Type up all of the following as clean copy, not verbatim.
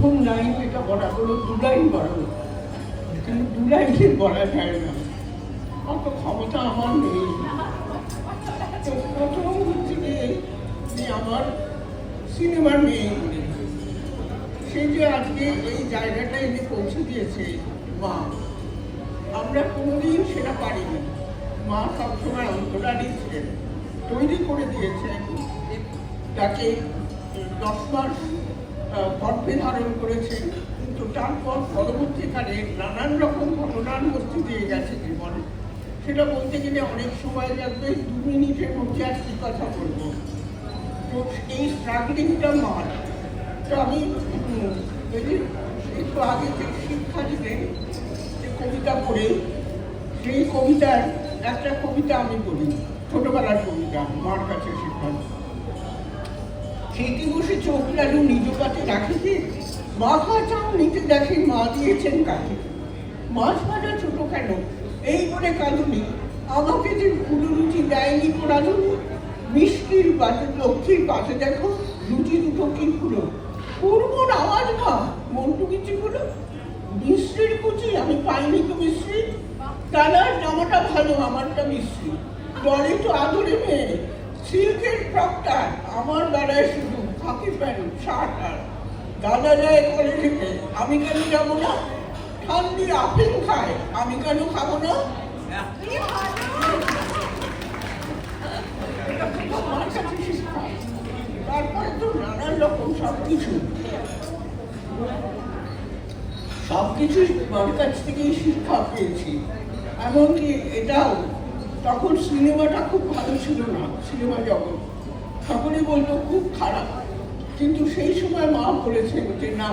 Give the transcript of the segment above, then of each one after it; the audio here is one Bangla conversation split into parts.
লাইন এটা বলা হলো, 2 লাইন বলা হলো, কিন্তু 2 লাইনে বলা যায় না, অত ক্ষমতা আমার নেই। তো প্রথম হচ্ছে যে আমার সিনেমার মেয়ে, সে যে আজকে এই জায়গাটা এনে পৌঁছে দিয়েছে মা, আমরা কোনোদিন সেটা পারিনি। মা সবসময় অন্তরালি ছিলেন, তৈরি করে দিয়েছেন, তাকে 10 মাস গর্ভে ধারণ করেছেন। কিন্তু তারপর পরবর্তীকালে নানান রকম ঘটনার মধ্যে দিয়ে গেছে জীবনে, সেটা বলতে গেলে অনেক সময় লাগবে, 2 মিনিটের মধ্যে আর কি কথা বলবো। তো এই স্ট্রাগলিংটা মার। তো আমি একটু আগে যে শিক্ষা দিতে যে কবিতা পড়ে, সেই কবিতার একটা কবিতা আমি বলি, ছোটবেলার কবিতা, মার কাছে শিক্ষা। খেতে বসে চোখ লালু নিজ কাছে রাখিতে, মাথা চাও নিতে দেখে মা দিয়েছেন কাছে। মাছ ভাজা ছোট কেন এই বলে কাঁদুনি, আমাকে যে পুরো রুচি দেয়নি তো রাঁধুনি। মিষ্টির পাশে লক্ষ্মীর পাশে দেখো রুচি দুটো কি ফুলো, করবো আওয়াজ মা মন্টু কিছু হলো। মিশ্রির কুচি আমি পাইনি তো মিশ্রি, দাদার জামাটা ভালো আমারটা মিশ্রি, দলে তো আদরে মেয়ে সিল্কের ফ্রকটা আমার বেলায় শুধু ফাঁকি প্যান্ট শার্ট। আর দাদা যায় কলেজেতে আমি কেন যাবো না, ঠান্ডি আপেল খায় আমি কেন খাবো না। তারপরে তো নানান রকম সবকিছু মার কাছ থেকেই শিক্ষা পেয়েছি। এমনকি এটাও, তখন সিনেমাটা খুব ভালো ছিল না, সিনেমা জগৎ সকলেই বলতো খুব খারাপ, কিন্তু সেই সময় মা বলেছেন যে না,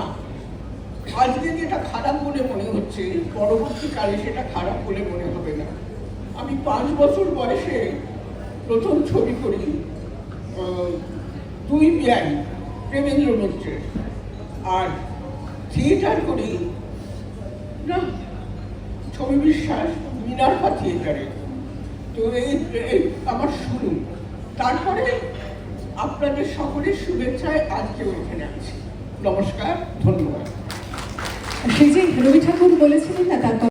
আজকে যেটা খারাপ বলে মনে হচ্ছে পরবর্তীকালে সেটা খারাপ বলে মনে হবে না। আমি 5 বছর বয়সে প্রথম ছবি করি, 2 বিয়াই প্রেমেন্দ্র মিত্রের, আর থিয়েটার করি না ছবি বিশ্বাস মিনার্ভা থিয়েটারে। তো এই আমার শুরু। তারপরে আপনাদের সকলের শুভেচ্ছায় আজকেও এখানে আছি। নমস্কার, ধন্যবাদ। সেই যে রবি ঠাকুর বলেছিলেন না, তার